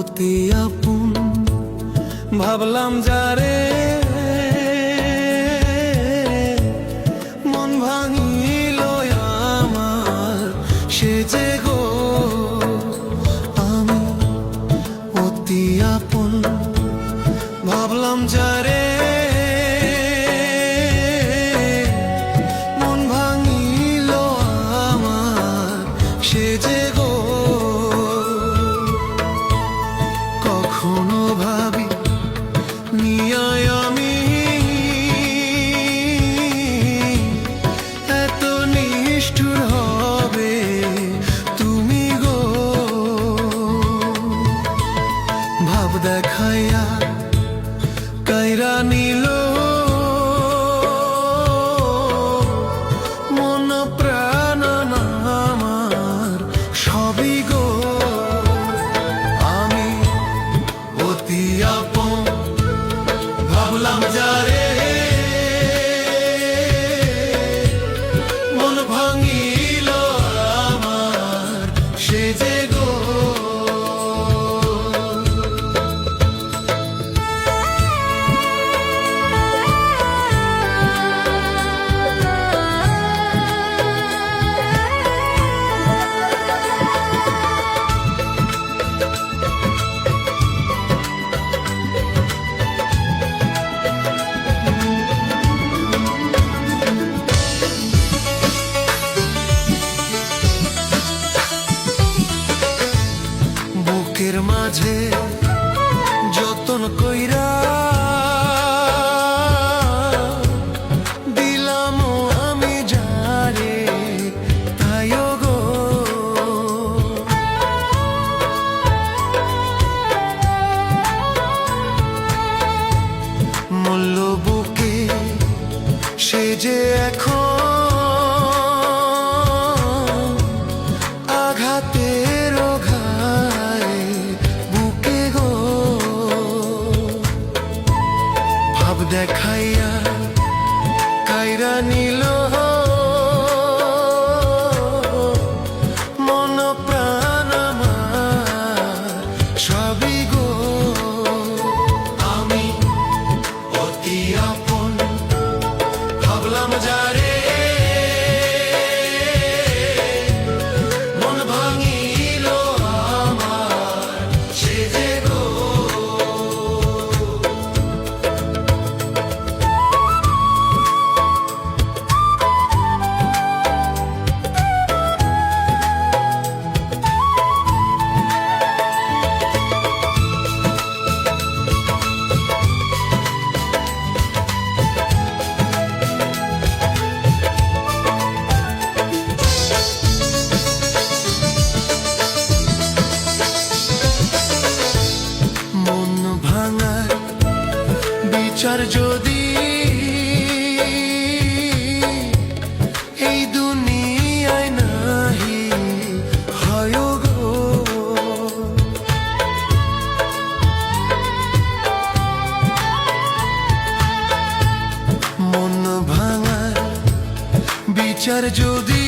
অতি আপন ভাবলাম যারে মন ভাঙিল আমার সে যে গো আমি অতি আপন ভাবলাম যারে মন ভাঙিল আমার সে যে গো কখনো ভাবি নিয়ায় আমি এত নিষ্ঠুর হবে তুমি গো ভাব দেখাইয়া কাইরা নিল মন প্রাণ আমার সবই গো আমি অতি আপন ভাবলাম যারে মন ভাঙিল আমার সে যে গো বুকের মাঝে যতন কইরা দিলাম আমি যারে তাই গো মূল্য বুকে সে যে এখন আঘাতের ঘায় বুকে গো ভাব দেখাইয়া কাইরা নিল মন প্রাণ আমার সবই গো আমি অতি আপন ভাবলাম যারে মন ভাঙিল আমার সে যে গো মন ভাঙার বিচার যদি এই দুনিয়ায় নাহি হয় গো মন ভাঙার বিচার যদি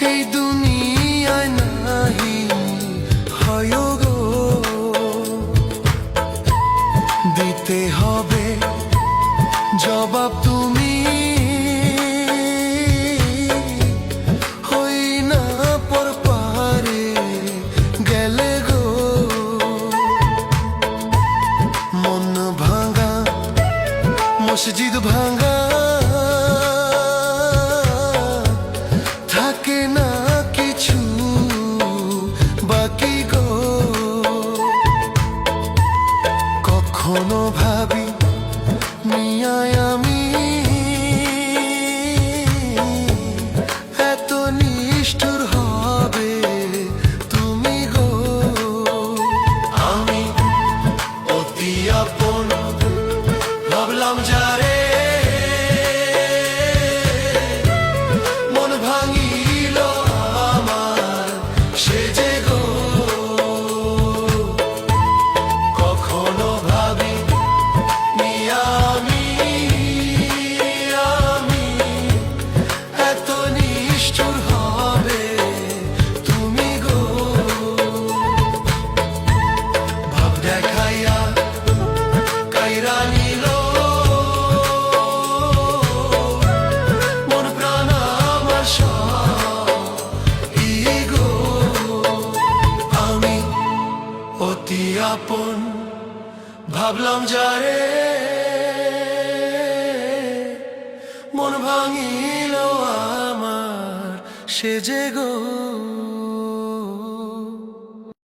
এই দুনিয়ায় নাহি হয় গো দিতে হবে জবাব তুমি হই না পর পারে গেলে গো মন ভাঙা মসজিদ ভাঙা থাকে না কিছু বাকি গো কখনো ভাবি নিয়ায় আমি এত নিষ্ঠুর হবে তুমি গো আমি অতি আপন ভাবলাম যারে মন ভাঙিল আমার সে যে গো কখনো ভাবি আমি এত নিষ্ঠুর হবে তুমি গো আপন ভাবলাম যারে মন ভাঙিল আমার সে যে গো